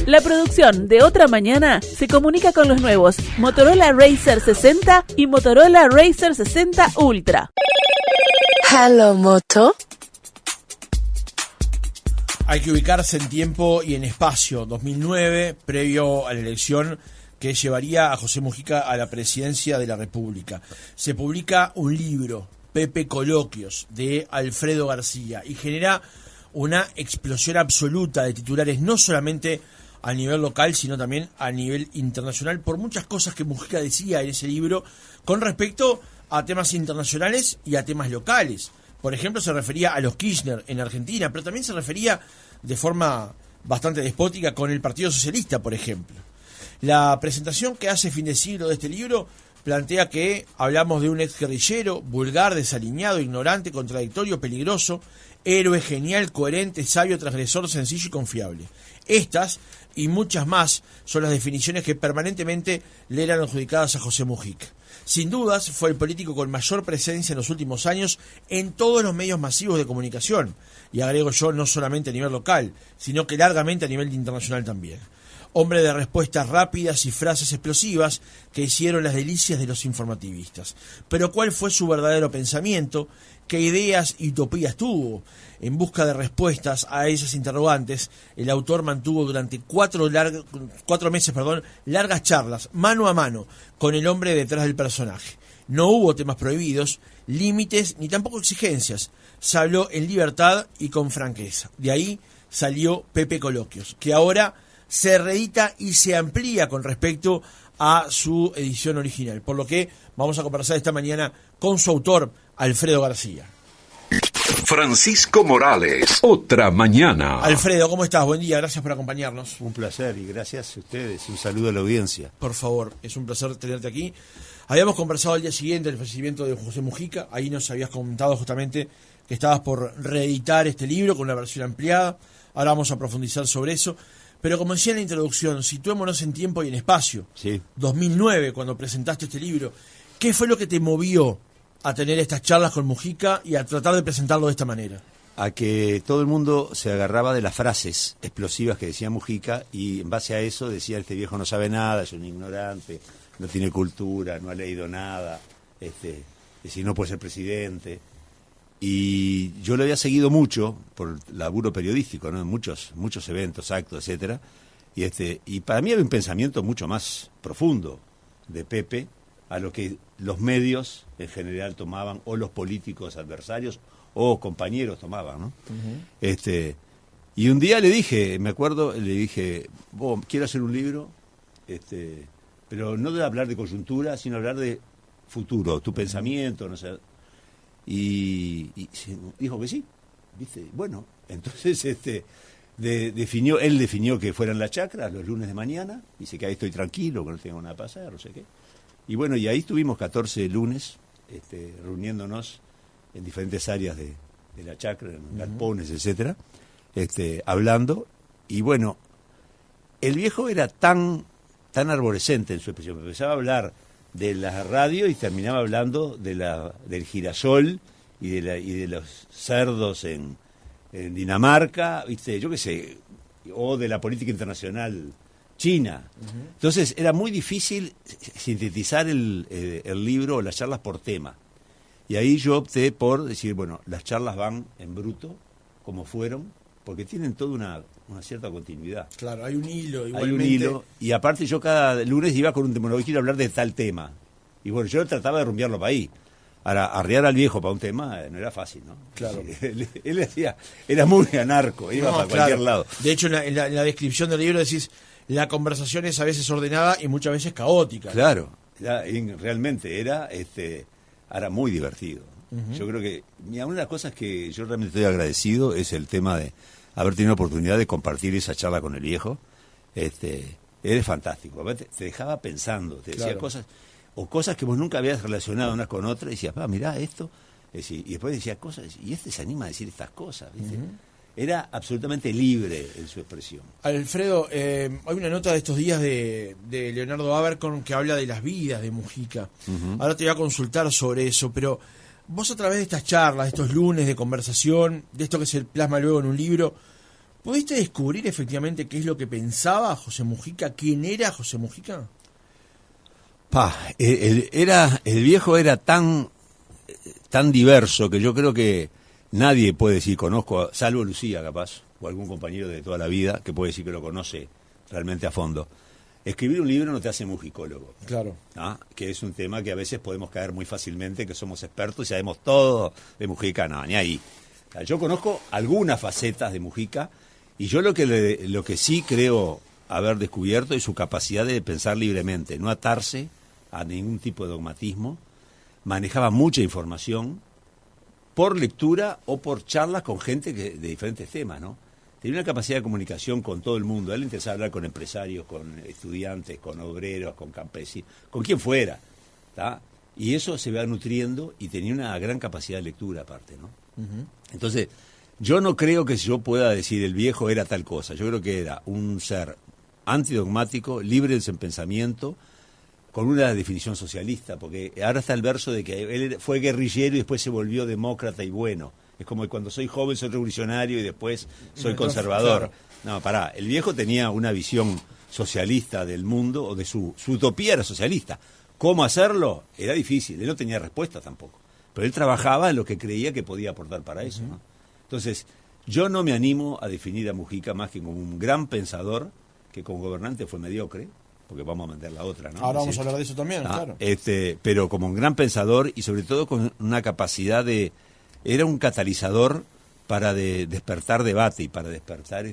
La producción de Otra Mañana se comunica con los nuevos Motorola Razr 60 y Motorola Razr 60 Ultra. Hello, Moto. Hay que ubicarse en tiempo y en espacio. 2009, previo a la elección que llevaría a José Mujica a la presidencia de la República. Se publica un libro, Pepe Coloquios, de Alfredo García, y genera una explosión absoluta de titulares, no solamente a nivel local, sino también a nivel internacional, por muchas cosas que Mujica decía en ese libro con respecto a temas internacionales y a temas locales. Por ejemplo, se refería a los Kirchner en Argentina, pero también se refería de forma bastante despótica con el Partido Socialista, por ejemplo. La presentación que hace Fin de Siglo de este libro plantea que hablamos de un exguerrillero, vulgar, desaliñado, ignorante, contradictorio, peligroso, héroe, genial, coherente, sabio, transgresor, sencillo y confiable. Estas y muchas más son las definiciones que permanentemente le eran adjudicadas a José Mujica. Sin dudas, fue el político con mayor presencia en los últimos años en todos los medios masivos de comunicación, y agrego yo, no solamente a nivel local, sino que largamente a nivel internacional también. Hombre de respuestas rápidas y frases explosivas que hicieron las delicias de los informativistas. Pero ¿cuál fue su verdadero pensamiento? ¿Qué ideas y utopías tuvo? En busca de respuestas a esas interrogantes, el autor mantuvo durante 4 meses largas charlas, mano a mano, con el hombre detrás del personaje. No hubo temas prohibidos, límites ni tampoco exigencias. Se habló en libertad y con franqueza. De ahí salió Pepe Coloquios, que ahora se reedita y se amplía con respecto a su edición original. Por lo que vamos a conversar esta mañana con su autor, Alfredo García. Francisco Morales, Otra Mañana. Alfredo, ¿cómo estás? Buen día, gracias por acompañarnos. Un placer y gracias a ustedes. Un saludo a la audiencia. Por favor, es un placer tenerte aquí. Habíamos conversado al día siguiente del fallecimiento de José Mujica. Ahí nos habías comentado justamente que estabas por reeditar este libro con una versión ampliada. Ahora vamos a profundizar sobre eso. Pero como decía en la introducción, situémonos en tiempo y en espacio. Sí. 2009, cuando presentaste este libro. ¿Qué fue lo que te movió a tener estas charlas con Mujica y a tratar de presentarlo de esta manera? A que todo el mundo se agarraba de las frases explosivas que decía Mujica y en base a eso decía: este viejo no sabe nada, es un ignorante, no tiene cultura, no ha leído nada, si no puede ser presidente. Y yo lo había seguido mucho por laburo periodístico, ¿no? En muchos eventos, actos, etcétera. Y para mí había un pensamiento mucho más profundo de Pepe a lo que los medios en general tomaban, o los políticos adversarios o compañeros tomaban, ¿no? Uh-huh. Y un día le dije, me acuerdo, quiero hacer un libro, pero no de hablar de coyuntura, sino hablar de futuro, tu pensamiento, no sé. Y dijo que sí, ¿viste? Bueno, entonces él definió que fueran las chacras los lunes de mañana, dice que ahí estoy tranquilo, que no tengo nada que pasar, no sé qué. Y bueno, y ahí estuvimos 14 lunes reuniéndonos en diferentes áreas de la chacra, en galpones, etcétera, hablando. Y bueno, el viejo era tan arborescente en su expresión, empezaba a hablar de la radio y terminaba hablando del girasol y de los cerdos en Dinamarca, ¿viste? Yo qué sé, o de la política internacional china. Uh-huh. Entonces era muy difícil sintetizar el libro o las charlas por tema. Y ahí yo opté por decir, bueno, las charlas van en bruto, como fueron, porque tienen toda una cierta continuidad. Claro, hay un hilo igualmente. Hay un hilo, y aparte yo cada lunes iba con un tema, no quiero hablar de tal tema. Y bueno, yo trataba de rumbearlo para ahí. Ahora, arriar al viejo para un tema no era fácil, ¿no? Claro. Él decía, era muy anarco, iba para cualquier lado. De hecho, en la descripción del libro decís, la conversación es a veces ordenada y muchas veces caótica. Claro, realmente era muy divertido. Uh-huh. Yo creo que una de las cosas que yo realmente estoy agradecido es el tema de haber tenido la oportunidad de compartir esa charla con el viejo. Era fantástico. Te dejaba pensando, te decía cosas que vos nunca habías relacionado unas con otras, y decías, mirá esto, y después decía cosas, y se anima a decir estas cosas, ¿viste? Uh-huh. Era absolutamente libre en su expresión. Alfredo, hay una nota de estos días de Leonardo Abercorn que habla de las vidas de Mujica. Uh-huh. Ahora te voy a consultar sobre eso, pero vos a través de estas charlas, de estos lunes de conversación, de esto que se plasma luego en un libro, ¿Pudiste descubrir efectivamente qué es lo que pensaba José Mujica? ¿Quién era José Mujica? El viejo era tan diverso que yo creo que nadie puede decir conozco, salvo Lucía capaz, o algún compañero de toda la vida, que puede decir que lo conoce realmente a fondo. Escribir un libro no te hace musicólogo. Claro. Que es un tema que a veces podemos caer muy fácilmente, que somos expertos y sabemos todo de Mujica. No, ni ahí. Yo conozco algunas facetas de Mujica y yo lo que sí creo haber descubierto es su capacidad de pensar libremente, no atarse a ningún tipo de dogmatismo. Manejaba mucha información por lectura o por charlas con gente de diferentes temas, ¿no? Tenía una capacidad de comunicación con todo el mundo. A él le interesaba hablar con empresarios, con estudiantes, con obreros, con campesinos, con quien fuera, ¿tá? Y eso se va nutriendo y tenía una gran capacidad de lectura aparte, ¿no? Uh-huh. Entonces, yo no creo que yo pueda decir el viejo era tal cosa. Yo creo que era un ser antidogmático, libre en su pensamiento, con una definición socialista, porque ahora está el verso de que él fue guerrillero y después se volvió demócrata y bueno. Es como que cuando soy joven soy revolucionario y después soy conservador. Claro. No, pará, el viejo tenía una visión socialista del mundo, o de su utopía era socialista. ¿Cómo hacerlo? Era difícil, él no tenía respuesta tampoco. Pero él trabajaba en lo que creía que podía aportar para eso, ¿no? Entonces, yo no me animo a definir a Mujica más que como un gran pensador, que como gobernante fue mediocre, porque vamos a meter la otra, ¿no? Ahora vamos a hablar de eso también, claro. Pero como un gran pensador y sobre todo con una capacidad de... Era un catalizador para despertar debate y para despertar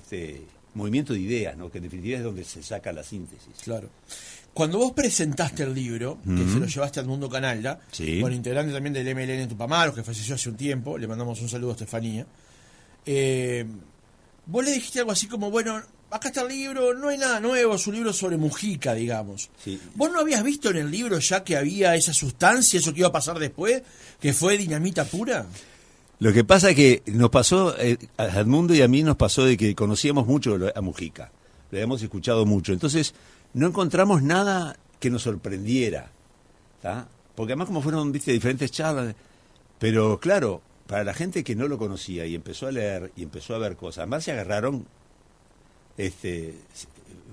movimiento de ideas, ¿no? Que en definitiva es donde se saca la síntesis. Claro. Cuando vos presentaste el libro, que se lo llevaste al Mundo Canalda, sí, bueno, integrante también del MLN Tupamaros, que falleció hace un tiempo, le mandamos un saludo a Estefanía, vos le dijiste algo así como, bueno, acá está el libro, no hay nada nuevo, es un libro sobre Mujica, digamos. Sí. ¿Vos no habías visto en el libro ya que había esa sustancia, eso que iba a pasar después, que fue dinamita pura? Lo que pasa es que nos pasó, a Edmundo y a mí nos pasó de que conocíamos mucho a Mujica, lo habíamos escuchado mucho, entonces no encontramos nada que nos sorprendiera, ¿tá? Porque además como fueron, viste, diferentes charlas, pero claro, para la gente que no lo conocía y empezó a leer y empezó a ver cosas, además se agarraron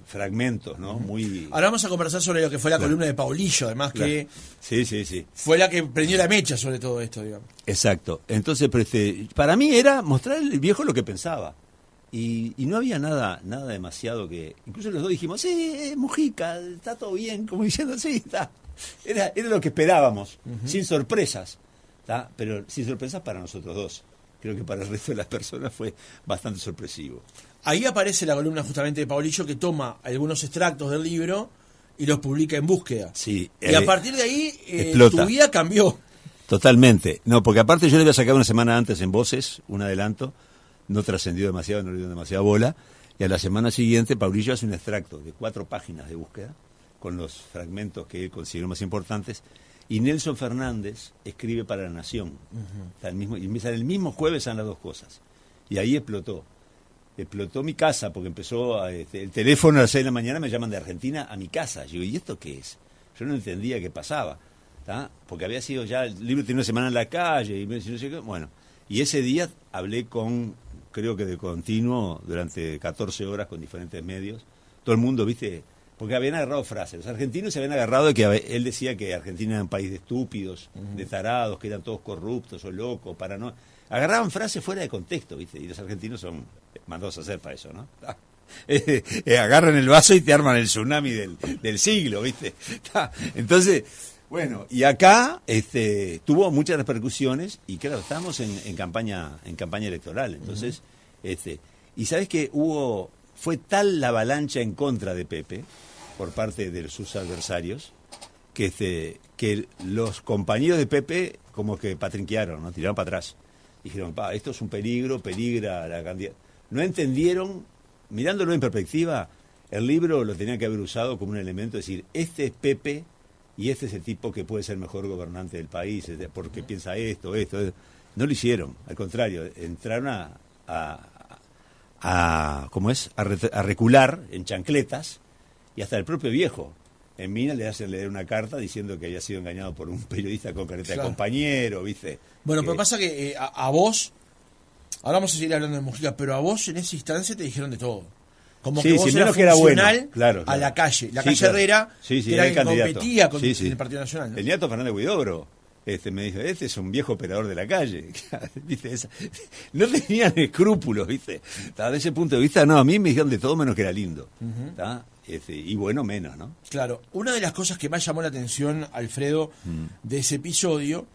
fragmentos, ¿no? Muy... Ahora vamos a conversar sobre lo que fue la columna de Paulillo, además que sí. fue la que prendió la mecha sobre todo esto, digamos. Exacto. Entonces, para mí era mostrar al viejo lo que pensaba. Y no había nada demasiado que... Incluso los dos dijimos, sí, Mujica, está todo bien, como diciendo, sí, está. Era lo que esperábamos, sin sorpresas, ¿tá? Pero sin sorpresas para nosotros dos. Creo que para el resto de las personas fue bastante sorpresivo. Ahí aparece la columna justamente de Paulillo, que toma algunos extractos del libro y los publica en Búsqueda. Sí. Y a partir de ahí explota. Tu vida cambió. Totalmente. No, porque aparte yo le había sacado una semana antes en Voces, un adelanto, no trascendió demasiado, no le dio demasiada bola, y a la semana siguiente Paulillo hace un extracto de 4 páginas de Búsqueda, con los fragmentos que él consideró más importantes, y Nelson Fernández escribe para La Nación. El mismo jueves salen las dos cosas. Y ahí explotó mi casa, porque empezó el teléfono a las 6 de la mañana, me llaman de Argentina a mi casa. Yo digo, ¿y esto qué es? Yo no entendía qué pasaba, ¿tá? Porque había sido ya, el libro tenía una semana en la calle, y no sé qué, bueno. Y ese día hablé creo que de continuo, durante 14 horas con diferentes medios. Todo el mundo, viste, porque habían agarrado frases. Los argentinos se habían agarrado de que él decía que Argentina era un país de estúpidos, de tarados, que eran todos corruptos o locos, paranoicos. Agarraban frases fuera de contexto, ¿viste? Y los argentinos son mandados a hacer para eso, ¿no? Agarran el vaso y te arman el tsunami del siglo, ¿viste? Entonces, bueno, y acá tuvo muchas repercusiones y claro, estábamos en campaña electoral, entonces, y sabes que fue tal la avalancha en contra de Pepe por parte de sus adversarios que los compañeros de Pepe como que patrinquearon, ¿no? Tiraron para atrás. Dijeron, esto es un peligra la candidatura. No entendieron, mirándolo en perspectiva, el libro lo tenían que haber usado como un elemento, es decir, este es Pepe y este es el tipo que puede ser mejor gobernante del país, porque piensa esto. No lo hicieron, al contrario, entraron a recular en chancletas, y hasta el propio viejo en Minas le hacen leer una carta diciendo que había sido engañado por un periodista con careta de compañero, ¿viste? Bueno, pero pasa que a vos, Ahora vamos a seguir hablando de Mujica, pero a vos en esa instancia te dijeron de todo. Como Sí, que vos sí, eras menos que era bueno. funcional Claro, a claro. la calle. La Sí, calle claro. Herrera, Sí, sí, que era era el quien candidato. competía con Sí, sí. el Partido Nacional, ¿no? El nieto Fernández Huidobro me dijo, este es un viejo operador de la calle. ¿Viste? No tenían escrúpulos, ¿viste? Desde ese punto de vista, no, a mí me dijeron de todo menos que era lindo. Y bueno, menos, ¿no? Claro, una de las cosas que más llamó la atención, Alfredo, de ese episodio,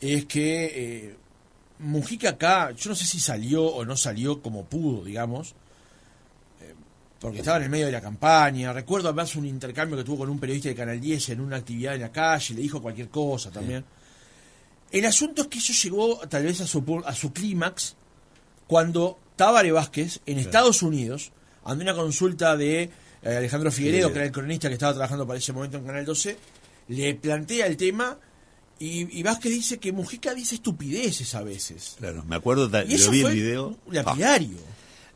es que Mujica acá, yo no sé si salió o no salió como pudo, digamos, porque estaba en el medio de la campaña. Recuerdo además un intercambio que tuvo con un periodista de Canal 10 en una actividad en la calle, le dijo cualquier cosa también. El asunto es que eso llegó tal vez a su clímax cuando Tabaré Vázquez, en Estados Unidos, ante una consulta de Alejandro Figueredo, que era el cronista que estaba trabajando para ese momento en Canal 12, le plantea el tema y Vázquez dice que Mujica dice estupideces a veces. Claro, me acuerdo, Y eso lo vi fue el video. lapidario.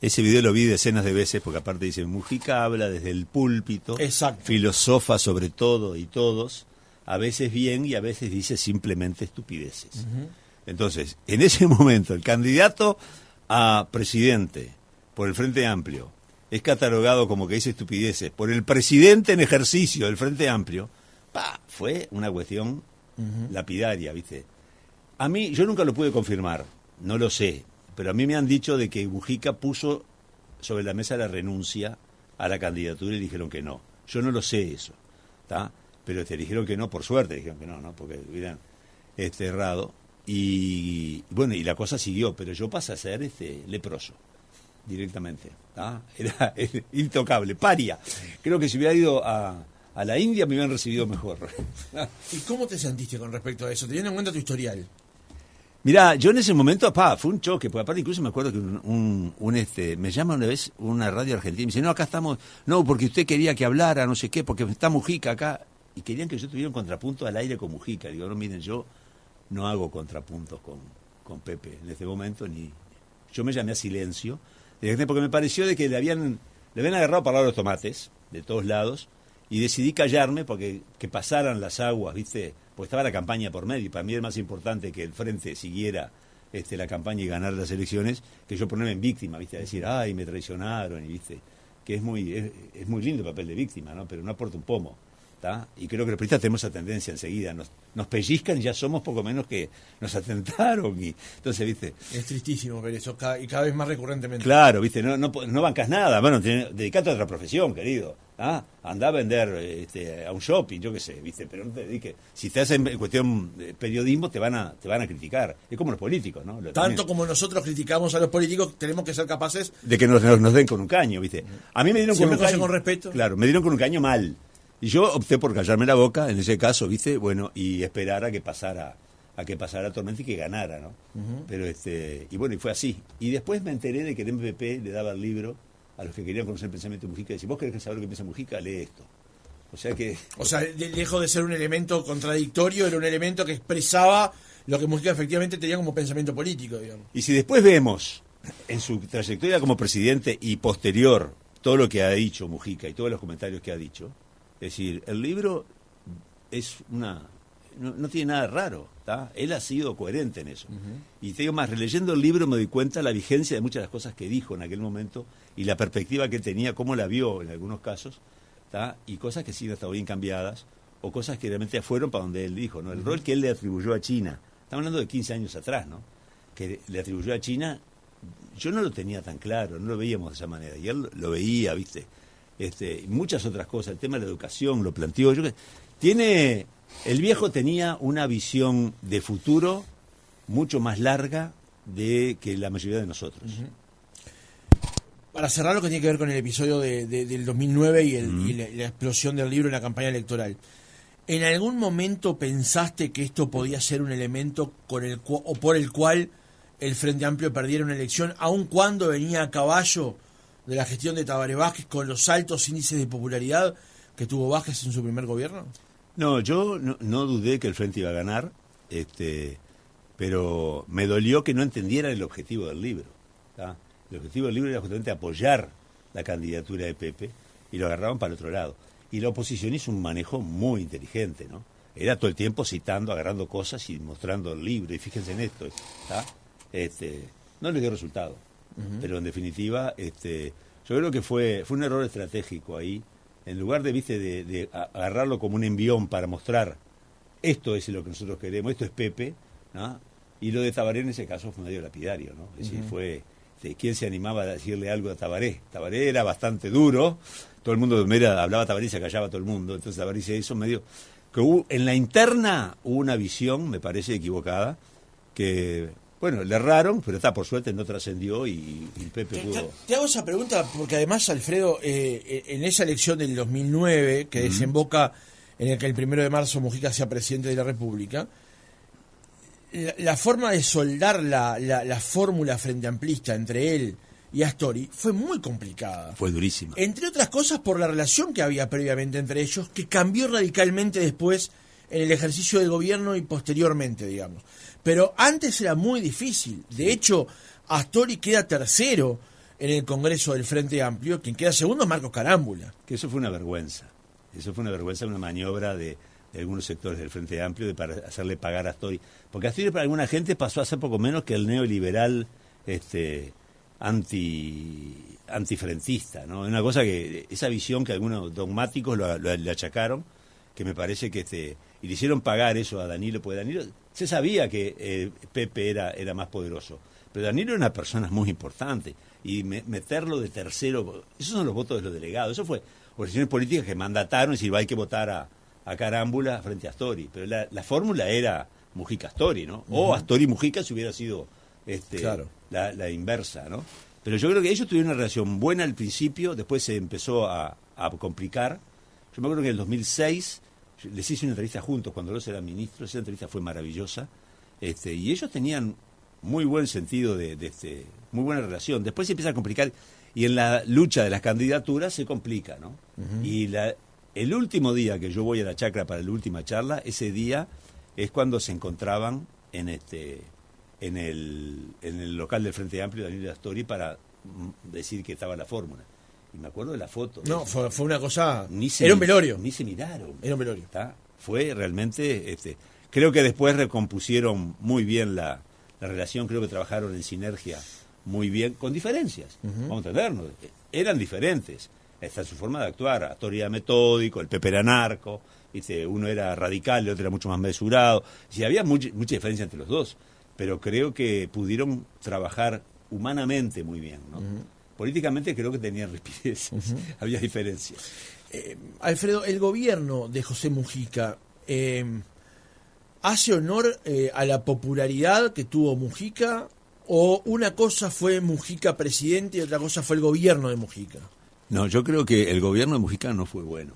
Ese video lo vi decenas de veces, porque aparte dice, Mujica habla desde el púlpito, Exacto. filosofa sobre todo y todos, a veces bien y a veces dice simplemente estupideces. Entonces, en ese momento, el candidato a presidente por el Frente Amplio es catalogado como que dice estupideces por el presidente en ejercicio del Frente Amplio, fue una cuestión lapidaria, ¿viste? A mí, yo nunca lo pude confirmar, no lo sé, pero a mí me han dicho de que Mujica puso sobre la mesa la renuncia a la candidatura y dijeron que no. Yo no lo sé eso, ¿tá? Pero te dijeron que no, por suerte dijeron que no, ¿no? Porque hubieran errado. Y bueno, y la cosa siguió, pero yo pasé a ser leproso directamente, ¿tá? Era intocable, paria. Creo que si hubiera ido a la India me hubieran recibido mejor. ¿Y cómo te sentiste con respecto a eso, teniendo en cuenta tu historial? Mirá, yo en ese momento, fue un choque, porque aparte incluso me acuerdo que me llama una vez una radio argentina y me dice, no, acá estamos, no, porque usted quería que hablara, no sé qué, porque está Mujica acá, y querían que yo tuviera un contrapunto al aire con Mujica. Digo, no, miren, yo no hago contrapuntos con Pepe en este momento, ni yo me llamé a silencio, porque me pareció de que le habían agarrado para los tomates, de todos lados, y decidí callarme porque que pasaran las aguas, ¿viste? Porque estaba la campaña por medio, y para mí era más importante que el Frente siguiera la campaña y ganar las elecciones, que yo ponerme en víctima, ¿viste? A decir, ay, me traicionaron, y ¿viste? Que es muy lindo el papel de víctima, ¿no? Pero no aporta un pomo, ¿tá? Y creo que los periodistas tenemos esa tendencia enseguida, nos pellizcan y ya somos poco menos que nos atentaron, y entonces, ¿viste? Es tristísimo ver eso, y cada vez más recurrentemente. Claro, ¿viste? No bancas nada, bueno, dedicate a otra profesión, querido. Andá a vender a un shopping, yo qué sé, ¿viste? Pero no te dediques. Si estás en cuestión de periodismo, te van a criticar. Es como los políticos, ¿no? Tanto como nosotros criticamos a los políticos, tenemos que ser capaces de que nos den con un caño, ¿viste? A mí me dieron con un caño. Con respeto. Claro, me dieron con un caño mal. Y yo opté por callarme la boca, en ese caso, ¿viste? Bueno, y esperar a que pasara la tormenta y que ganara, ¿no? Pero y bueno, y fue así. Y después me enteré de que el MPP le daba el libro a los que querían conocer el pensamiento de Mujica, y si vos querés saber lo que piensa Mujica, lee esto. O sea, lejos de ser un elemento contradictorio, era un elemento que expresaba lo que Mujica efectivamente tenía como pensamiento político, digamos. Y si después vemos en su trayectoria como presidente y posterior todo lo que ha dicho Mujica y todos los comentarios que ha dicho, es decir, el libro es no tiene nada raro, ¿tá? Él ha sido coherente en eso. Y te digo más, releyendo el libro me doy cuenta de la vigencia de muchas de las cosas que dijo en aquel momento y la perspectiva que tenía, cómo la vio en algunos casos, ¿tá? Y cosas que sí han estado bien cambiadas, o cosas que realmente fueron para donde él dijo, ¿no? El rol que él le atribuyó a China, estamos hablando de 15 años atrás, ¿no? Que le atribuyó a China, yo no lo tenía tan claro, no lo veíamos de esa manera, y él lo veía, ¿viste? Muchas otras cosas, el tema de la educación lo planteó, el viejo tenía una visión de futuro mucho más larga que la mayoría de nosotros. Para cerrar lo que tiene que ver con el episodio del 2009 y la explosión del libro en la campaña electoral, ¿en algún momento pensaste que esto podía ser un elemento por el cual el Frente Amplio perdiera una elección, aun cuando venía a caballo de la gestión de Tabaré Vázquez con los altos índices de popularidad que tuvo Vázquez en su primer gobierno? No, yo no dudé que el Frente iba a ganar, pero me dolió que no entendieran el objetivo del libro, ¿tá? El objetivo del libro era justamente apoyar la candidatura de Pepe y lo agarraban para el otro lado. Y la oposición hizo un manejo muy inteligente, ¿no? Era todo el tiempo citando, agarrando cosas y mostrando el libro. Y fíjense en esto, ¿tá? no les dio resultado. Pero en definitiva, yo creo que fue un error estratégico ahí. En lugar de agarrarlo como un envión para mostrar esto es lo que nosotros queremos, esto es Pepe, ¿no? Y lo de Tabaré en ese caso fue medio lapidario, ¿no? Es decir, fue quién se animaba a decirle algo a Tabaré. Tabaré era bastante duro, todo el mundo hablaba a Tabaré y se callaba todo el mundo, entonces Tabaré se hizo medio... en la interna hubo una visión, me parece equivocada, que... Bueno, le erraron, pero por suerte no trascendió y Pepe pudo... Te hago esa pregunta porque además, Alfredo, en esa elección del 2009, que desemboca en el que el 1 de marzo Mujica sea presidente de la República, la forma de soldar la fórmula frente amplista entre él y Astori fue muy complicada. Fue durísima. Entre otras cosas por la relación que había previamente entre ellos, que cambió radicalmente después en el ejercicio del gobierno y posteriormente, digamos. Pero antes era muy difícil. De hecho, Astori queda tercero en el Congreso del Frente Amplio. Quien queda segundo es Marcos Carámbula. Que eso fue una vergüenza. Eso fue una vergüenza, una maniobra de algunos sectores del Frente Amplio para hacerle pagar a Astori. Porque Astori para alguna gente pasó a ser poco menos que el neoliberal antifrentista, ¿no? Una cosa que, esa visión que algunos dogmáticos le achacaron, que me parece que y le hicieron pagar eso a Danilo, porque Danilo se sabía que Pepe era más poderoso, pero Danilo era una persona muy importante, y meterlo de tercero, esos son los votos de los delegados, eso fue organizaciones políticas que mandataron y decir, hay que votar a Carámbula frente a Astori, pero la fórmula era Mujica-Astori, ¿no? O Astori-Mujica si hubiera sido claro, la inversa, ¿no? Pero yo creo que ellos tuvieron una relación buena al principio, después se empezó a complicar. Yo me acuerdo que en el 2006 les hice una entrevista juntos cuando los eran ministros, esa entrevista fue maravillosa, y ellos tenían muy buen sentido muy buena relación. Después se empieza a complicar, y en la lucha de las candidaturas se complica, ¿no? Y el último día que yo voy a la chacra para la última charla, ese día es cuando se encontraban en el local del Frente Amplio, Danilo y Astori, para decir que estaba la fórmula. Y me acuerdo de la foto. No, fue una cosa... Era un velorio. Ni se miraron. Era un velorio. ¿Está? Fue realmente... creo que después recompusieron muy bien la relación, creo que trabajaron en sinergia muy bien, con diferencias. Vamos a entendernos. Eran diferentes. Esta es su forma de actuar. Astori era metódico, el Pepe era narco, uno era radical, el otro era mucho más mesurado. Sí, había mucha diferencia entre los dos, pero creo que pudieron trabajar humanamente muy bien, ¿no? Políticamente creo que tenían rispidez, había diferencias. Alfredo, el gobierno de José Mujica hace honor a la popularidad que tuvo Mujica, o una cosa fue Mujica presidente y otra cosa fue el gobierno de Mujica. No, yo creo que el gobierno de Mujica no fue bueno,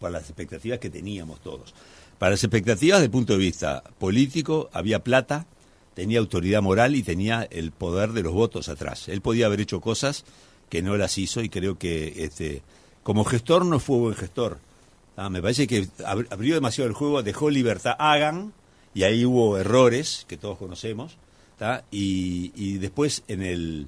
para las expectativas que teníamos todos. Para las expectativas desde el punto de vista político, había plata, tenía autoridad moral y tenía el poder de los votos atrás. Él podía haber hecho cosas que no las hizo, y creo que como gestor no fue buen gestor. Me parece que abrió demasiado el juego, dejó libertad, hagan, y ahí hubo errores que todos conocemos, y después en el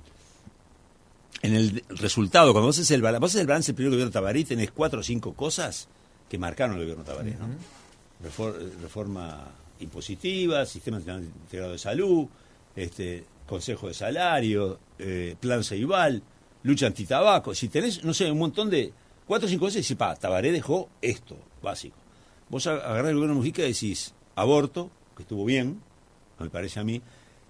resultado, cuando vos haces el balance del primer gobierno de Tabaré, tenés 4 o 5 cosas que marcaron el gobierno de Tabaré, ¿no? Reforma impositiva, sistema integrado de salud, consejo de salario, plan Ceibal, lucha antitabaco. Si tenés, no sé, un montón de 4 o 5 cosas, y decís, Tabaré dejó esto, básico. Vos agarrás el gobierno de Mujica y decís, aborto, que estuvo bien, me parece a mí,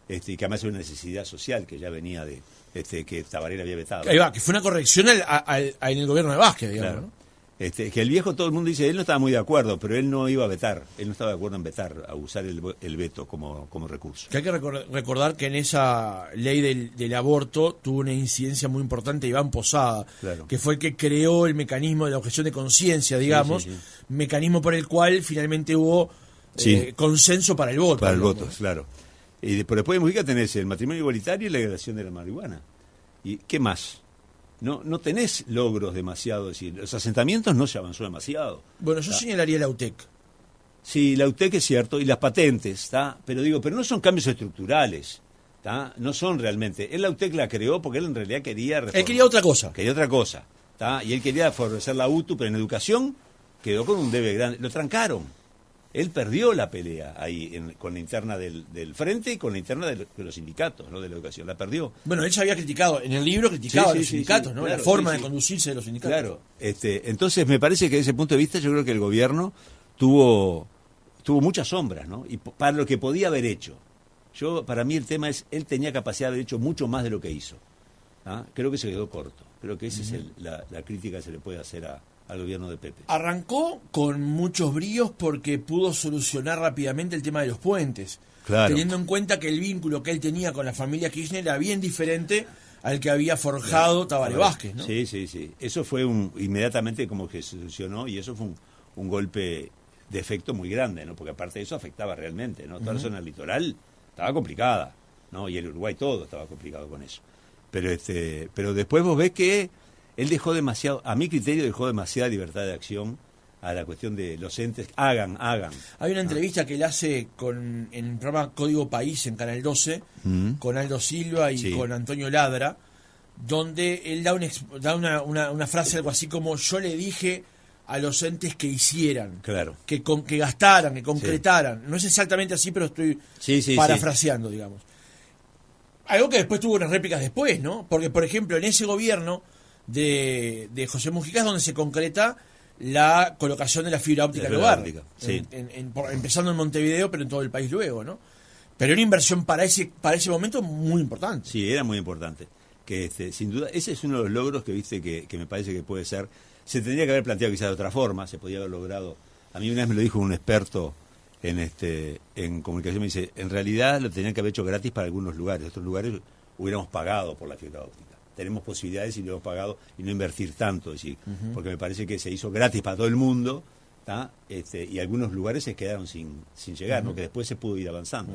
que además es una necesidad social que ya venía de que Tabaré había vetado. Ahí va, que fue una corrección en el gobierno de Vázquez, digamos, claro. ¿no? Que el viejo, todo el mundo dice, él no estaba muy de acuerdo, pero él no iba a vetar, él no estaba de acuerdo en vetar, a usar el veto como recurso. Que hay que recordar que en esa ley del aborto tuvo una incidencia muy importante Iván Posada, claro, que fue el que creó el mecanismo de la objeción de conciencia, digamos, sí. Mecanismo por el cual finalmente hubo consenso para el voto. Para el voto, claro. Y después de Mujica tenés el matrimonio igualitario y la legalización de la marihuana. ¿Y qué más? No tenés logros demasiado, es decir, los asentamientos no se avanzó demasiado. Bueno, yo señalaría la UTEC. Sí, la UTEC es cierto, y las patentes, pero no son cambios estructurales, no son realmente. Él la UTEC la creó porque él en realidad quería reformar. Él quería otra cosa. Quería otra cosa, y él quería favorecer la UTU, pero en educación quedó con un debe grande. Lo trancaron. Él perdió la pelea ahí con la interna del frente y con la interna de los sindicatos, ¿no? De la educación, la perdió. Bueno, él ya había criticado, en el libro criticaba a los sindicatos, ¿no? Claro, la forma de conducirse de los sindicatos. Claro, entonces me parece que desde ese punto de vista yo creo que el gobierno tuvo muchas sombras, ¿no? Y para lo que podía haber hecho. Para mí el tema es, él tenía capacidad de haber hecho mucho más de lo que hizo. ¿Ah? Creo que se quedó corto. Creo que esa es la crítica que se le puede hacer al gobierno de Pepe. Arrancó con muchos bríos porque pudo solucionar rápidamente el tema de los puentes. Claro. Teniendo en cuenta que el vínculo que él tenía con la familia Kirchner era bien diferente al que había forjado Tabaré Vázquez, ¿no? Sí. Eso fue inmediatamente como que se solucionó y eso fue un golpe de efecto muy grande, ¿no? Porque aparte de eso afectaba realmente, ¿no? Toda la zona litoral estaba complicada, ¿no? Y el Uruguay todo estaba complicado con eso. Pero después vos ves que él dejó demasiado, a mi criterio dejó demasiada libertad de acción a la cuestión de los entes, hagan. Hay una entrevista que él hace en el programa Código País en Canal 12, con Aldo Silva y con Antonio Ladra, donde él da una frase algo así como: yo le dije a los entes que hicieran, claro, que gastaran, que concretaran. No es exactamente así, pero estoy parafraseando, digamos. Algo que después tuvo unas réplicas después, ¿no? Porque, por ejemplo, en ese gobierno de José Mujica es donde se concreta la colocación de la fibra óptica en el hogar. Empezando en Montevideo, pero en todo el país luego, ¿no? Pero una inversión para ese momento muy importante. Sí, era muy importante. Que sin duda, ese es uno de los logros que viste que me parece que puede ser. Se tendría que haber planteado quizás de otra forma, se podía haber logrado. A mí una vez me lo dijo un experto en comunicación, me dice, en realidad lo tenían que haber hecho gratis para algunos lugares, otros lugares hubiéramos pagado por la fibra óptica. Tenemos posibilidades y lo hemos pagado y no invertir tanto, es decir, porque me parece que se hizo gratis para todo el mundo, y algunos lugares se quedaron sin llegar, ¿no? Que después se pudo ir avanzando.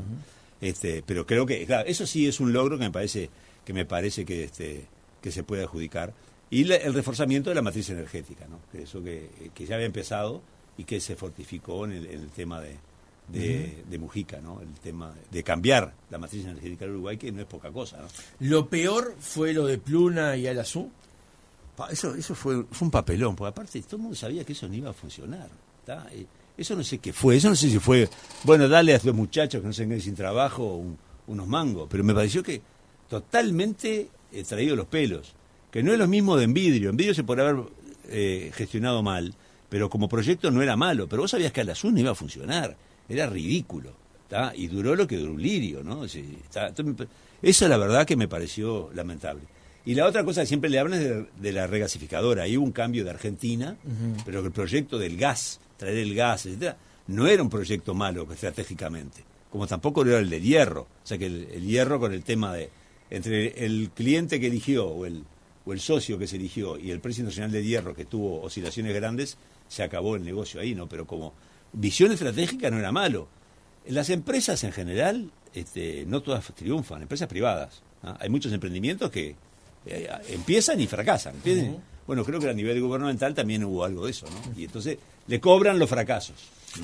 Pero creo que, claro, eso sí es un logro que me parece que se puede adjudicar. Y el reforzamiento de la matriz energética, ¿no? Que eso que ya había empezado y que se fortificó en el tema de Mujica, ¿no? El tema de cambiar la matriz energética del Uruguay, que no es poca cosa, ¿no? Lo peor fue lo de Pluna y Alazú. Eso fue un papelón, porque aparte todo el mundo sabía que eso no iba a funcionar. Eso no sé qué fue, eso no sé si fue, bueno, dale a estos muchachos que no se queden sin trabajo unos mangos, pero me pareció que totalmente traído los pelos, que no es lo mismo de Envidrio se podría haber gestionado mal, pero como proyecto no era malo, pero vos sabías que Alazú no iba a funcionar, era ridículo, y duró lo que duró un lirio, ¿no? Eso la verdad que me pareció lamentable. Y la otra cosa que siempre le hablan es de la regasificadora. Ahí hubo un cambio de Argentina, pero que el proyecto del gas, traer el gas, etcétera, no era un proyecto malo estratégicamente, como tampoco era el del hierro. O sea que el hierro con el tema entre el cliente que eligió o el socio que se eligió y el precio nacional del hierro, que tuvo oscilaciones grandes, se acabó el negocio ahí, ¿no? Pero como visión estratégica no era malo. Las empresas en general, no todas triunfan, empresas privadas, ¿no? Hay muchos emprendimientos que empiezan y fracasan. Bueno, creo que a nivel gubernamental también hubo algo de eso, ¿no? Y entonces le cobran los fracasos.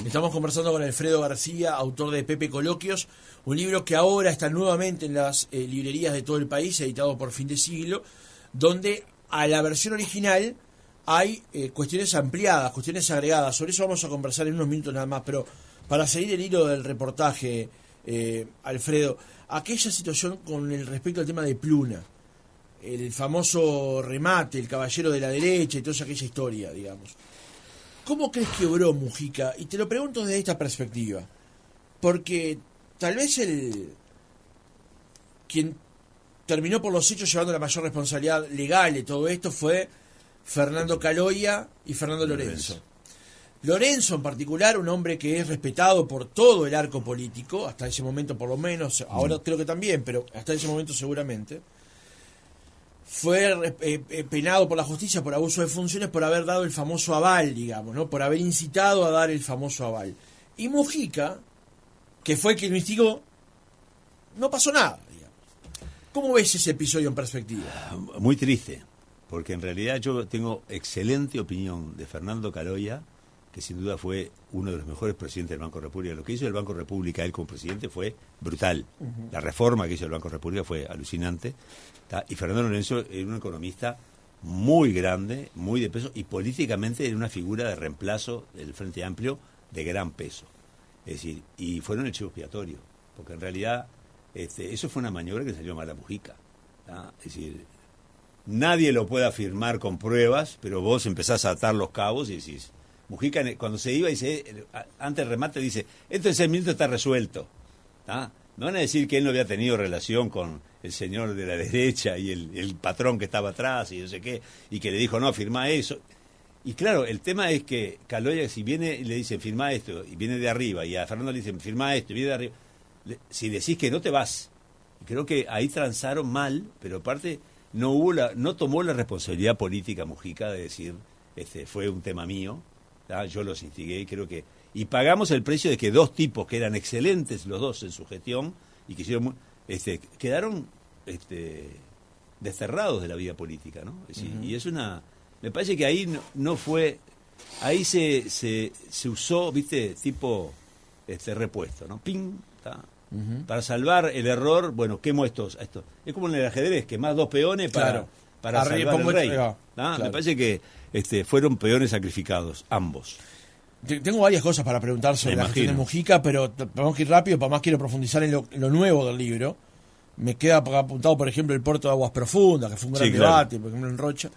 Estamos conversando con Alfredo García, autor de Pepe Coloquios, un libro que ahora está nuevamente en las librerías de todo el país, editado por Fin de Siglo, donde a la versión original hay cuestiones ampliadas, cuestiones agregadas. Sobre eso vamos a conversar en unos minutos nada más, pero para seguir el hilo del reportaje, Alfredo, aquella situación con respecto al tema de Pluna, el famoso remate, el caballero de la derecha y toda aquella historia, digamos. ¿Cómo crees que obró Mujica? Y te lo pregunto desde esta perspectiva, porque tal vez quien terminó por los hechos llevando la mayor responsabilidad legal de todo esto fue Fernando Caloia y Fernando Lorenzo. Lorenzo en particular, un hombre que es respetado por todo el arco político, hasta ese momento por lo menos, ahora creo que también, pero hasta ese momento seguramente, fue penado por la justicia por abuso de funciones por haber dado el famoso aval, digamos, ¿no? Por haber incitado a dar el famoso aval. Y Mujica, que fue quien lo instigó, no pasó nada, digamos. ¿Cómo ves ese episodio en perspectiva? Muy triste, porque en realidad yo tengo excelente opinión de Fernando Caloia, que sin duda fue uno de los mejores presidentes del Banco República. Lo que hizo el Banco República él como presidente fue brutal. La reforma que hizo el Banco República fue alucinante. Y Fernando Lorenzo era un economista muy grande, muy de peso, y políticamente era una figura de reemplazo del Frente Amplio de gran peso. Es decir, y fueron el chivo expiatorio, porque en realidad eso fue una maniobra que salió mal a Mujica. ¿Tá? Es decir, nadie lo puede afirmar con pruebas, pero vos empezás a atar los cabos y decís, Mujica cuando se iba, dice, antes del remate dice, esto en 6 minutos está resuelto. ¿Tá? No van a decir que él no había tenido relación con el señor de la derecha y el patrón que estaba atrás y no sé qué, y que le dijo, no, firmá eso. Y claro, el tema es que Caloya, si viene y le dicen, firmá esto, y viene de arriba, y a Fernando le dicen, firmá esto, y viene de arriba, si decís que no te vas. Y creo que ahí transaron mal, pero aparte no tomó la responsabilidad política Mujica de decir, fue un tema mío, ¿tá? Yo los instigué, creo que... Y pagamos el precio de que 2 tipos que eran excelentes los dos en su gestión, y que hicieron, quedaron desterrados de la vida política, ¿no? Es decir, y es una... Me parece que ahí no fue, ahí se usó, viste, tipo repuesto, ¿no? Ping, ¿tá? Para salvar el error, bueno, quemo estos. Es como en el ajedrez, quemás 2 peones para salvar el rey. Claro. Me parece que fueron peones sacrificados, ambos. Tengo varias cosas para preguntar sobre la gestión de Mujica, pero vamos que ir rápido, para más quiero profundizar en lo nuevo del libro. Me queda apuntado, por ejemplo, el puerto de Aguas Profundas, que fue un gran debate, por ejemplo, en Rocha.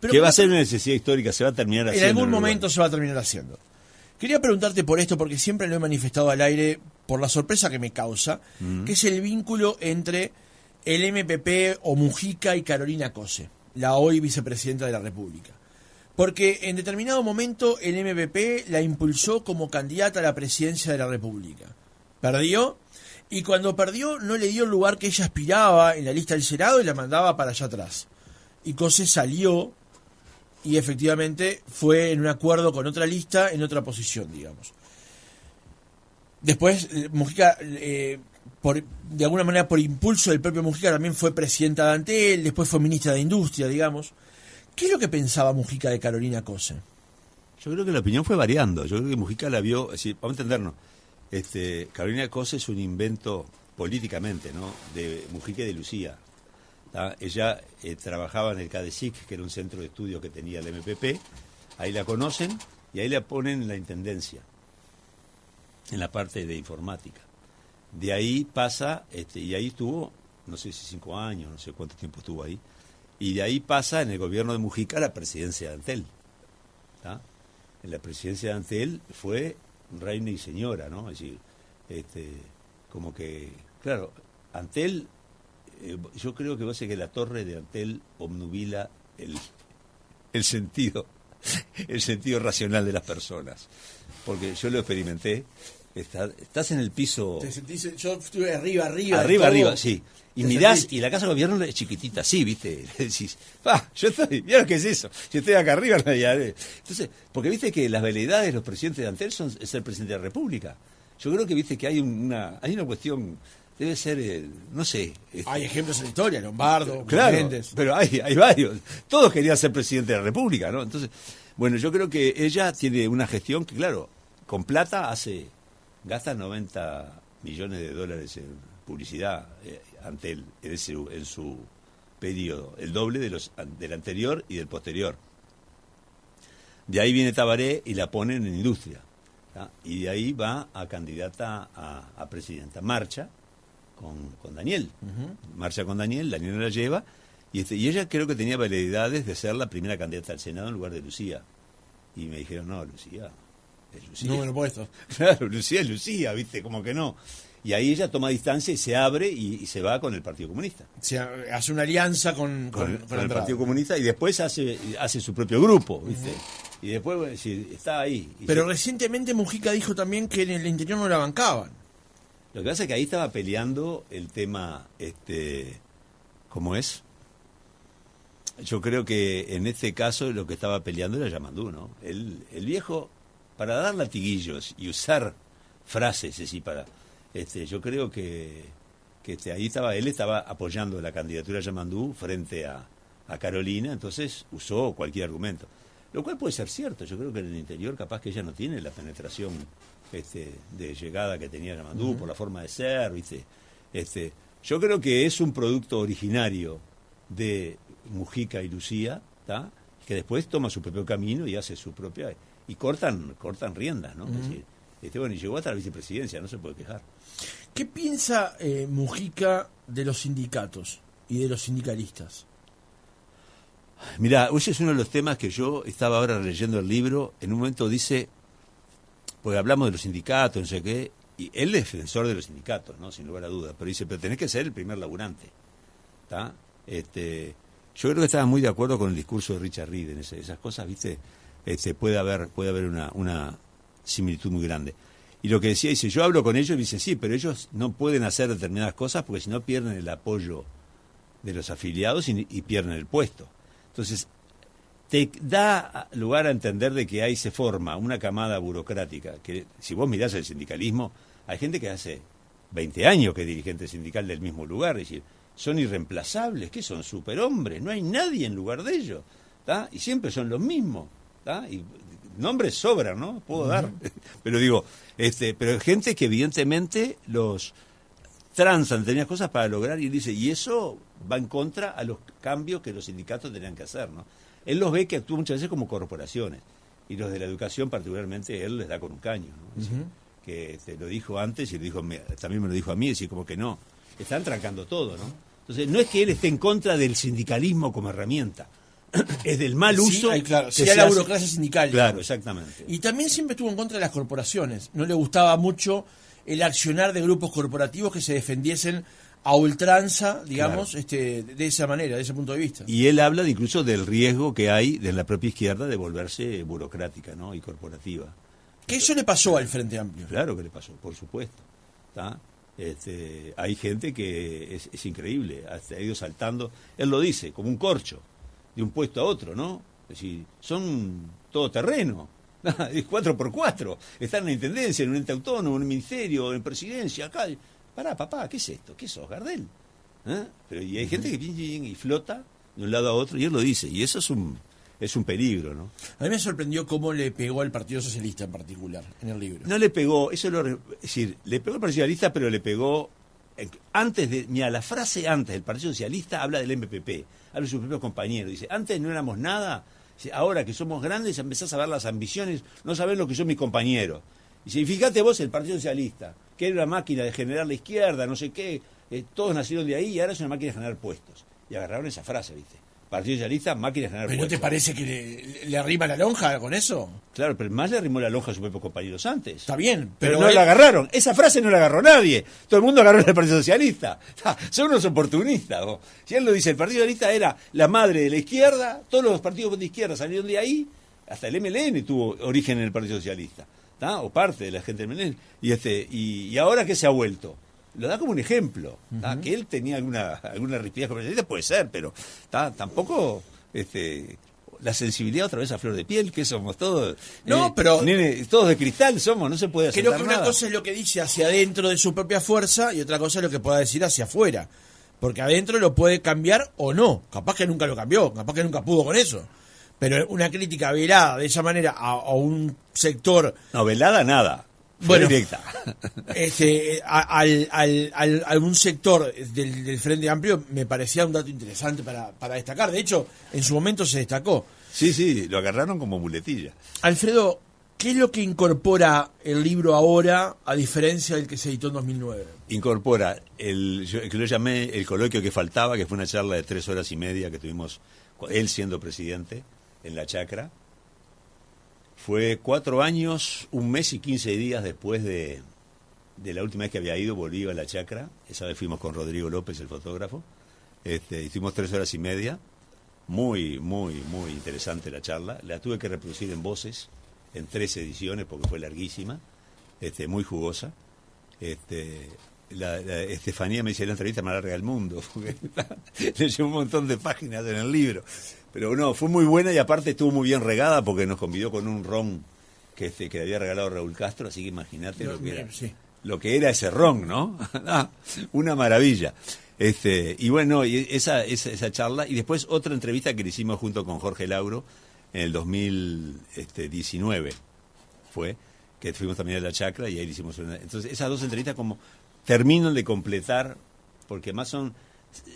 Pero que va a ser una necesidad histórica, se va a terminar haciendo. En algún momento se va a terminar haciendo. Quería preguntarte por esto, porque siempre lo he manifestado al aire, por la sorpresa que me causa, que es el vínculo entre el MPP o Mujica y Carolina Cose, la hoy vicepresidenta de la República. Porque en determinado momento el MPP la impulsó como candidata a la presidencia de la República. Perdió, y cuando perdió no le dio el lugar que ella aspiraba en la lista del Senado y la mandaba para allá atrás. Y Cose salió y efectivamente fue en un acuerdo con otra lista, en otra posición, digamos. Después, Mujica, de alguna manera por impulso del propio Mujica, también fue presidenta de Antel, después fue ministra de Industria, digamos. ¿Qué es lo que pensaba Mujica de Carolina Cose? Yo creo que la opinión fue variando. Yo creo que Mujica la vio, es decir, vamos a entendernos, Carolina Cose es un invento políticamente, ¿no?, de Mujica y de Lucía. Ella trabajaba en el CADESIC, que era un centro de estudio que tenía el MPP, ahí la conocen y ahí la ponen en la intendencia, en la parte de informática. De ahí pasa, y ahí estuvo, no sé si 5 años, no sé cuánto tiempo estuvo ahí, y de ahí pasa en el gobierno de Mujica a la presidencia de Antel. ¿Tá? En la presidencia de Antel fue reina y señora, ¿no? Es decir, como que, claro, Antel... yo creo que que la torre de Antel obnubila el sentido racional de las personas, porque yo lo experimenté. Estás en el piso, ¿te sentís? Yo estuve arriba, sí, y mirás y la casa de gobierno es chiquitita, sí, viste, decís, yo estoy, ¿vieron qué es eso? Yo estoy acá arriba, entonces, porque viste que las veleidades de los presidentes de Antel es el presidente de la República. Yo creo que viste que hay una cuestión. Debe ser, no sé. Hay ejemplos en la historia, Lombardo, claro, Méndez. Pero hay varios. Todos querían ser presidente de la República, ¿no? Entonces, bueno, yo creo que ella tiene una gestión que, claro, con plata gasta $90 millones en publicidad, Antel, en su periodo, el doble del anterior y del posterior. De ahí viene Tabaré y la ponen en industria. ¿Tá? Y de ahí va a candidata a presidenta. Marcha con Daniel. Marcha con Daniel la lleva, y ella creo que tenía veleidades de ser la primera candidata al Senado en lugar de Lucía. Y me dijeron, no, Lucía es Lucía. Número puesto. Claro, Lucía es Lucía, viste, como que no. Y ahí ella toma distancia y se abre y se va con el Partido Comunista. O sea, hace una alianza con el Partido Comunista, y después hace su propio grupo, viste. Y después, bueno, está ahí. Pero recientemente Mujica dijo también que en el interior no la bancaban. Lo que pasa es que ahí estaba peleando el tema, ¿cómo es? Yo creo que en este caso lo que estaba peleando era Yamandú, ¿no? El viejo, para dar latiguillos y usar frases, así yo creo que ahí él estaba apoyando la candidatura de Yamandú frente a Carolina, entonces usó cualquier argumento. Lo cual puede ser cierto. Yo creo que en el interior capaz que ella no tiene la penetración de llegada que tenía Yamandú, por la forma de ser, ¿viste? Yo creo que es un producto originario de Mujica y Lucía, ¿tá? Que después toma su propio camino y hace su propia... Y cortan riendas, ¿no? Es decir, Bueno, y llegó hasta la vicepresidencia, no se puede quejar. ¿Qué piensa Mujica de los sindicatos y de los sindicalistas? Mirá, ese es uno de los temas que yo estaba ahora leyendo el libro. En un momento dice, porque hablamos de los sindicatos, no sé qué, y él es defensor de los sindicatos, ¿no? Sin lugar a dudas, pero dice, pero tenés que ser el primer laburante, ¿está? Yo creo que estaba muy de acuerdo con el discurso de Richard Reed en esas cosas, ¿viste? Puede haber una similitud muy grande. Y lo que decía, dice, yo hablo con ellos y me dicen, sí, pero ellos no pueden hacer determinadas cosas porque si no pierden el apoyo de los afiliados y pierden el puesto. Entonces, te da lugar a entender de que ahí se forma una camada burocrática, que si vos mirás el sindicalismo, hay gente que hace 20 años que es dirigente sindical del mismo lugar, es decir, son irreemplazables, que son superhombres, no hay nadie en lugar de ellos, ¿tá? Y siempre son los mismos, ¿tá? Y nombres sobran, ¿no? Puedo dar, pero digo, pero hay gente que evidentemente los transan determinadas cosas para lograr, y dice, y eso va en contra a los cambios que los sindicatos tenían que hacer, ¿no? Él los ve que actúan muchas veces como corporaciones, y los de la educación particularmente, él les da con un caño, ¿no? Es decir, que lo dijo antes y también me lo dijo a mí, es decir, como que no, están trancando todo, ¿no? Entonces, no es que él esté en contra del sindicalismo como herramienta, es del mal uso. Sí, claro, que sea la burocracia sindical. Claro, exactamente. Y también siempre estuvo en contra de las corporaciones. No le gustaba mucho el accionar de grupos corporativos que se defendiesen a ultranza, digamos, claro, de esa manera, de ese punto de vista. Y él habla incluso del riesgo que hay de la propia izquierda de volverse burocrática, ¿no? Y corporativa. Que eso le pasó al Frente Amplio. Claro que le pasó, por supuesto. ¿Tá? Hay gente que es increíble, ha ido saltando, él lo dice, como un corcho, de un puesto a otro, ¿no? Es decir, son todoterreno, es 4x4, están en la intendencia, en un ente autónomo, en un ministerio, en presidencia, acá. Pará, papá, ¿qué es esto? ¿Qué sos, Gardel? Pero y hay gente que y flota de un lado a otro, y él lo dice, y eso es un peligro, ¿no? A mí me sorprendió cómo le pegó al Partido Socialista en particular, en el libro. No le pegó, es decir, le pegó al Partido Socialista, pero le pegó mira, la frase antes del Partido Socialista habla del MPP, habla de sus propios compañeros, dice, antes no éramos nada, dice, ahora que somos grandes empezás a ver las ambiciones, no sabés lo que son mis compañeros. Dice, y fíjate vos el Partido Socialista, que era una máquina de generar la izquierda, no sé qué, todos nacieron de ahí y ahora es una máquina de generar puestos. Y agarraron esa frase, ¿viste? Partido Socialista, máquina de generar puestos. ¿Pero no te parece que le arrima la lonja con eso? Claro, pero más le arrimó la lonja a sus propios compañeros antes. Está bien, pero no la agarraron. Esa frase no la agarró nadie. Todo el mundo agarró el Partido Socialista. Son unos oportunistas. ¿No? Si él lo dice, el Partido Socialista era la madre de la izquierda, todos los partidos de izquierda salieron de ahí, hasta el MLN tuvo origen en el Partido Socialista. ¿Tá? O parte de la gente del MLN. Y ahora que se ha vuelto. Lo da como un ejemplo, que él tenía alguna rispidez comercialista, puede ser, pero tampoco la sensibilidad otra vez a flor de piel, que somos todos, pero todos de cristal somos, no se puede hacer nada. Creo que una cosa es lo que dice hacia adentro de su propia fuerza y otra cosa es lo que pueda decir hacia afuera, porque adentro lo puede cambiar o no, capaz que nunca lo cambió, capaz que nunca pudo con eso. Pero una crítica velada de esa manera a un sector... No, velada nada. Bueno, directa. Algún sector del Frente Amplio me parecía un dato interesante para destacar. De hecho, en su momento se destacó. Sí, lo agarraron como muletilla. Alfredo, ¿qué es lo que incorpora el libro ahora a diferencia del que se editó en 2009? Incorpora, que lo llamé el coloquio que faltaba, que fue una charla de 3 horas y media que tuvimos, él siendo presidente, en la Chacra. Fue 4 años, 1 mes y 15 días después de la última vez que había ido, volví a la Chacra. Esa vez fuimos con Rodrigo López, el fotógrafo. Hicimos 3 horas y media. Muy, muy, muy interesante la charla. La tuve que reproducir en voces, en 3 ediciones, porque fue larguísima, muy jugosa. Estefanía me dice, la entrevista más larga del mundo, porque le llevó un montón de páginas en el libro. Pero no, fue muy buena y aparte estuvo muy bien regada porque nos convidó con un ron que le había regalado Raúl Castro, así que imagínate lo que era ese ron, ¿no? Una maravilla. Y bueno, esa charla, y después otra entrevista que le hicimos junto con Jorge Lauro en el 2019 fue, que fuimos también a la Chacra y ahí le hicimos entonces esas 2 entrevistas como terminan de completar, porque más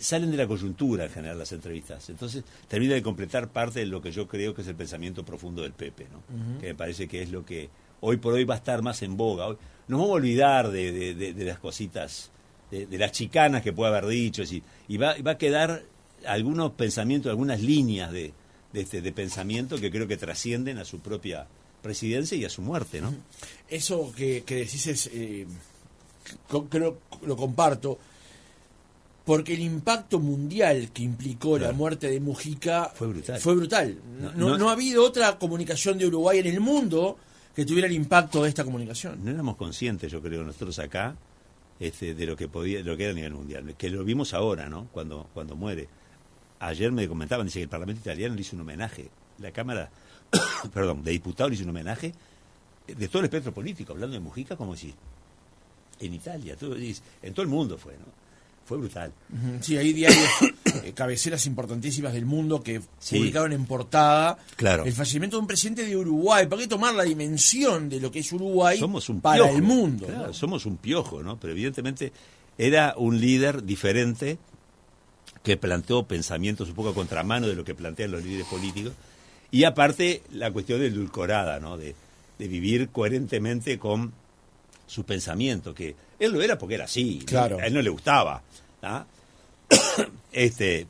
salen de la coyuntura en general las entrevistas, entonces termina de completar parte de lo que yo creo que es el pensamiento profundo del Pepe, ¿no? Que me parece que es lo que hoy por hoy va a estar más en boga. Hoy, nos vamos a olvidar de las cositas, de las chicanas que puede haber dicho, y va a quedar algunos pensamientos, algunas líneas de pensamiento que creo que trascienden a su propia presidencia y a su muerte, ¿no? Eso que decís es, creo, lo comparto, porque el impacto mundial que implicó la muerte de Mujica fue brutal. No ha habido otra comunicación de Uruguay en el mundo que tuviera el impacto de esta comunicación. No éramos conscientes, yo creo, nosotros acá, de lo que era a nivel mundial, que lo vimos ahora, ¿no? Cuando muere. Ayer me comentaban, dice que el Parlamento italiano le hizo un homenaje, la Cámara de Diputados le hizo un homenaje de todo el espectro político, hablando de Mujica como si en Italia, en todo el mundo fue, ¿no? Fue brutal. Sí, hay diarios, cabeceras importantísimas del mundo que publicaron en portada el fallecimiento de un presidente de Uruguay. ¿Para qué tomar la dimensión de lo que es Uruguay para piojo, el mundo? Claro, ¿no? Somos un piojo, ¿no? Pero evidentemente era un líder diferente que planteó pensamientos un poco a contramano de lo que plantean los líderes políticos. Y aparte, la cuestión de edulcorada, ¿no? De vivir coherentemente con su pensamiento, que él lo era porque era así, claro. A él no le gustaba, ¿ah?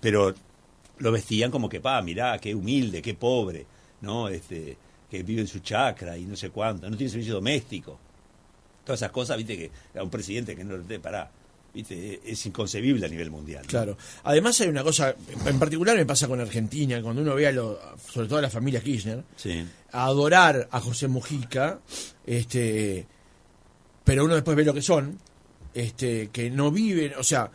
Pero lo vestían como que, mirá, qué humilde, qué pobre, ¿no? Que vive en su chacra y no sé cuánto, no tiene servicio doméstico. Todas esas cosas, viste, que a un presidente que no lo tiene pará. ¿Viste? Es inconcebible a nivel mundial, ¿no? Claro. Además hay una cosa, en particular me pasa con Argentina, cuando uno ve sobre todo a la familia Kirchner, a adorar a José Mujica, pero uno después ve lo que son, que no viven, o sea,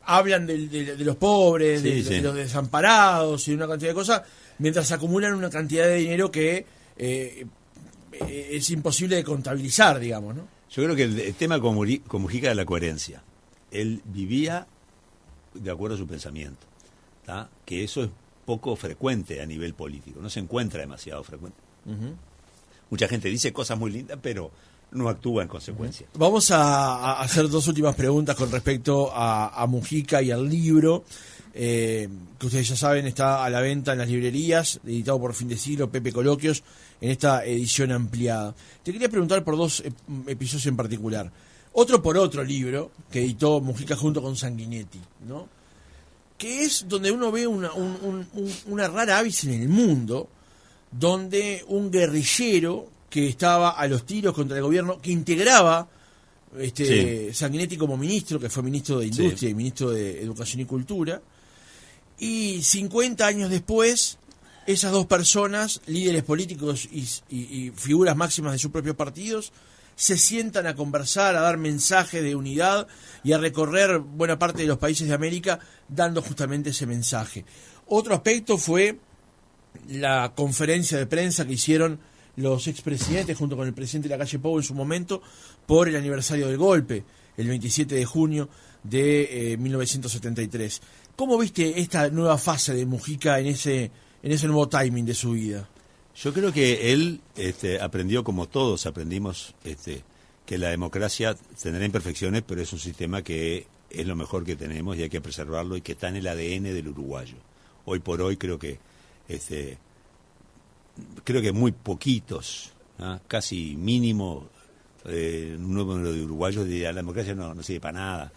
hablan de los pobres, de los desamparados y de una cantidad de cosas, mientras acumulan una cantidad de dinero que es imposible de contabilizar, digamos, ¿no? Yo creo que el tema con Mujica es la coherencia. Él vivía de acuerdo a su pensamiento, ¿tá? Que eso es poco frecuente a nivel político, no se encuentra demasiado frecuente. Mucha gente dice cosas muy lindas, pero no actúa en consecuencia. Vamos a hacer dos últimas preguntas con respecto a Mujica y al libro, que ustedes ya saben está a la venta en las librerías, editado por Fin de Siglo, Pepe Coloquios, en esta edición ampliada. Te quería preguntar por dos episodios en particular. Otro por otro libro que editó Mujica junto con Sanguinetti, ¿no? Que es donde uno ve una rara avis en el mundo, donde un guerrillero que estaba a los tiros contra el gobierno, que integraba Sanguinetti como ministro, que fue ministro de Industria y ministro de Educación y Cultura, y 50 años después, esas dos personas, líderes políticos y figuras máximas de sus propios partidos, se sientan a conversar, a dar mensajes de unidad y a recorrer buena parte de los países de América dando justamente ese mensaje. Otro aspecto fue la conferencia de prensa que hicieron los expresidentes junto con el presidente de la calle Pou en su momento por el aniversario del golpe, el 27 de junio de 1973. ¿Cómo viste esta nueva fase de Mujica en ese nuevo timing de su vida? Yo creo que él aprendió, como todos aprendimos, que la democracia tendrá imperfecciones, pero es un sistema que es lo mejor que tenemos y hay que preservarlo y que está en el ADN del uruguayo. Hoy por hoy creo que muy poquitos, ¿no? Casi mínimo, un número de uruguayos diría la democracia no sirve para nada.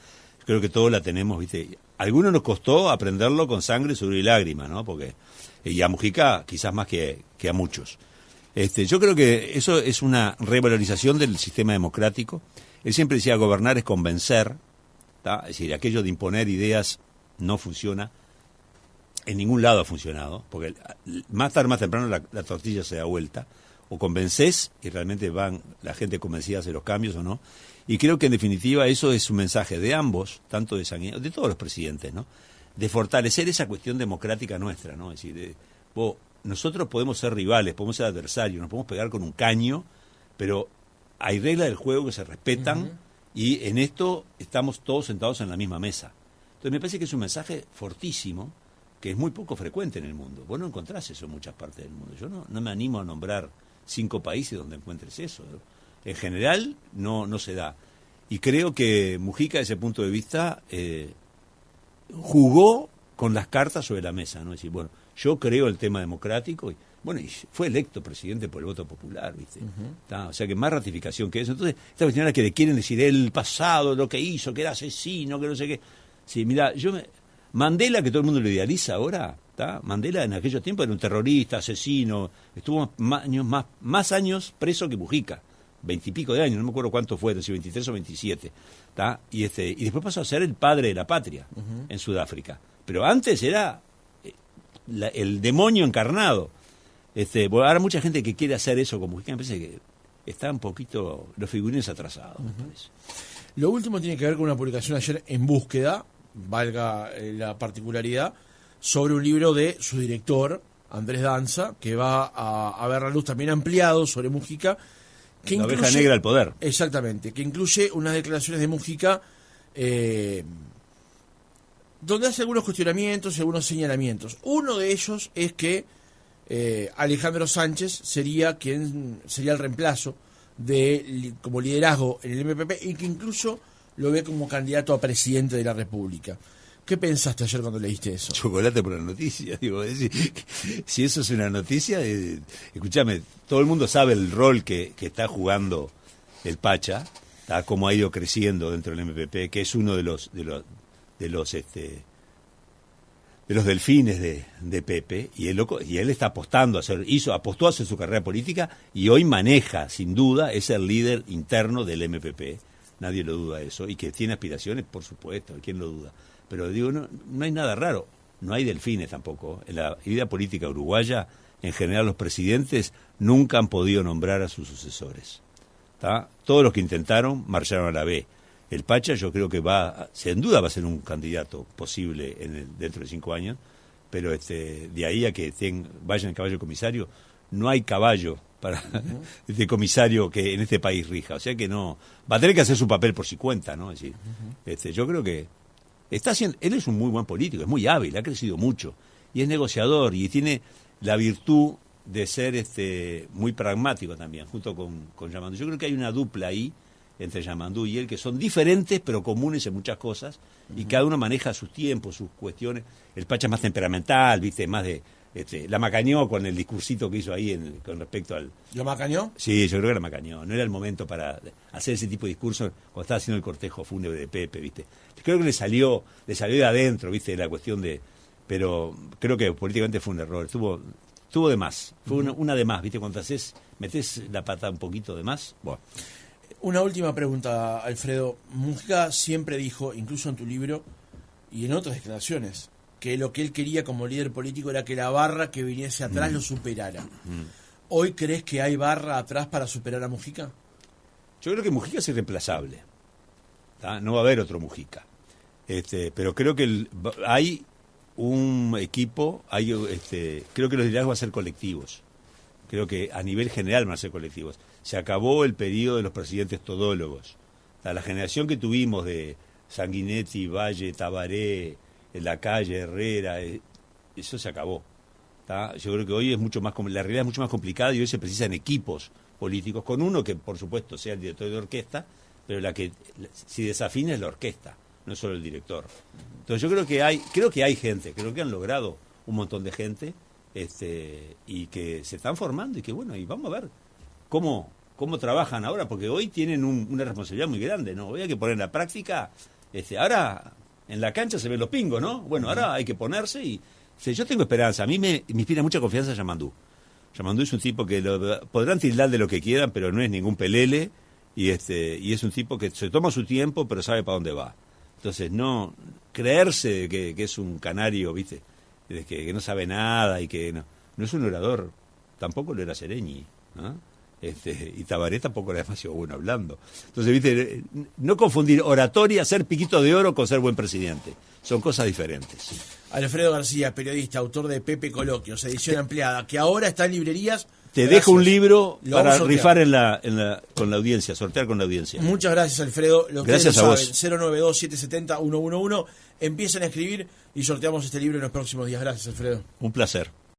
Creo que todos la tenemos, ¿viste? A algunos nos costó aprenderlo con sangre, sudor y lágrimas, ¿no? Y a Mujica quizás más que a muchos. Yo creo que eso es una revalorización del sistema democrático. Él siempre decía, gobernar es convencer, ¿tá? Es decir, aquello de imponer ideas no funciona. En ningún lado ha funcionado, porque más tarde, más temprano la tortilla se da vuelta. O convences y realmente la gente convencida hace los cambios o no. Y creo que en definitiva eso es un mensaje de ambos, tanto de Sanguinetti, de todos los presidentes, ¿no? De fortalecer esa cuestión democrática nuestra, ¿no? Es decir, nosotros podemos ser rivales, podemos ser adversarios, nos podemos pegar con un caño, pero hay reglas del juego que se respetan y en esto estamos todos sentados en la misma mesa. Entonces me parece que es un mensaje fortísimo, que es muy poco frecuente en el mundo. Vos no encontrás eso en muchas partes del mundo. Yo no me animo a nombrar 5 países donde encuentres eso, ¿no? En general no se da. Y creo que Mujica, desde ese punto de vista, jugó con las cartas sobre la mesa, ¿no? Es decir, bueno, yo creo el tema democrático Bueno, y fue electo presidente por el voto popular, ¿viste? O sea que más ratificación que eso. Entonces, esta cuestión es que le quieren decir el pasado, lo que hizo, que era asesino, que no sé qué. Sí, mira, Mandela, que todo el mundo lo idealiza ahora, Mandela en aquellos tiempos era un terrorista, asesino, estuvo más años preso que Mujica, 20 y pico de años, no me acuerdo cuántos fueron, si 23 o 27, y después pasó a ser el padre de la patria en Sudáfrica. Pero antes era el demonio encarnado. Bueno, ahora mucha gente que quiere hacer eso con Mujica, me parece que está un poquito los figurines atrasados, me parece. Lo último tiene que ver con una publicación ayer en Búsqueda, valga la particularidad, sobre un libro de su director, Andrés Danza, que va a ver la luz también ampliado sobre Mujica. Que la oveja negra del poder. Exactamente, que incluye unas declaraciones de Mujica donde hace algunos cuestionamientos y algunos señalamientos. Uno de ellos es que Alejandro Sánchez sería el reemplazo como liderazgo en el MPP y que incluso lo ve como candidato a presidente de la República. ¿Qué pensaste ayer cuando leíste eso? Chocolate por la noticia, digo, si eso es una noticia, escúchame, todo el mundo sabe el rol que está jugando el Pacha, cómo ha ido creciendo dentro del MPP, que es uno de los delfines de Pepe, y él está apostando apostó a hacer su carrera política y hoy maneja, sin duda, es el líder interno del MPP, nadie lo duda eso, y que tiene aspiraciones, por supuesto, ¿quién lo duda? Pero digo, no hay nada raro, no hay delfines tampoco. En la vida política uruguaya, en general los presidentes nunca han podido nombrar a sus sucesores. Todos los que intentaron marcharon a la B. El Pacha yo creo que sin duda va a ser un candidato posible dentro de 5 años, pero de ahí a que vayan en caballo comisario, no hay caballo para este comisario que en este país rija. O sea que no, va a tener que hacer su papel por si cuenta, ¿no? Es decir, yo creo que él es un muy buen político, es muy hábil, ha crecido mucho, y es negociador, y tiene la virtud de ser muy pragmático también, junto con Yamandú. Yo creo que hay una dupla ahí, entre Yamandú y él, que son diferentes, pero comunes en muchas cosas, y cada uno maneja sus tiempos, sus cuestiones. El Pacha es más temperamental, ¿viste? Más de... la macañó con el discursito que hizo ahí con respecto al... ¿Lo macañó? Sí, yo creo que la macañó. No era el momento para hacer ese tipo de discurso cuando estaba haciendo el cortejo fúnebre de Pepe, ¿viste? Creo que le salió de adentro, ¿viste? La cuestión de... Pero creo que políticamente fue un error. Estuvo de más. Fue una de más, ¿viste? Cuando metés la pata un poquito de más. Bueno. Una última pregunta, Alfredo. Mujica siempre dijo, incluso en tu libro y en otras declaraciones, que lo que él quería como líder político era que la barra que viniese atrás lo superara. ¿Hoy crees que hay barra atrás para superar a Mujica? Yo creo que Mujica es irreemplazable. No va a haber otro Mujica. Pero creo que hay un equipo, creo que los liderazgos van a ser colectivos. Creo que a nivel general van a ser colectivos. Se acabó el periodo de los presidentes todólogos. La generación que tuvimos de Sanguinetti, Valle, Tabaré, Lacalle, Herrera, eso se acabó. Yo creo que hoy la realidad es mucho más complicada y hoy se precisan equipos políticos, con uno que por supuesto sea el director de orquesta, pero si desafina es la orquesta, no solo el director. Entonces yo creo que hay gente, creo que han logrado un montón de gente, y que se están formando y que bueno, y vamos a ver cómo trabajan ahora, porque hoy tienen una responsabilidad muy grande, ¿no? Hoy hay que poner en la práctica, ahora en la cancha se ven los pingos, ¿no? Bueno, ahora hay que ponerse y yo tengo esperanza. A mí me inspira mucha confianza Yamandú. Yamandú es un tipo que podrán tildar de lo que quieran, pero no es ningún pelele, y es un tipo que se toma su tiempo, pero sabe para dónde va. Entonces, no creerse que es un canario, ¿viste? Que no sabe nada y que no es un orador, tampoco lo era Sereñi, ¿no? Y Tabaré tampoco era demasiado bueno hablando. Entonces, ¿viste? No confundir oratoria, ser piquito de oro con ser buen presidente. Son cosas diferentes. Alfredo García, periodista, autor de Pepe Coloquios, edición ampliada, que ahora está en librerías. Te dejo un libro para rifar con la audiencia, sortear con la audiencia. Muchas gracias, Alfredo. Gracias a vos. 092-770-111. Empiezan a escribir y sorteamos este libro en los próximos días. Gracias, Alfredo. Un placer.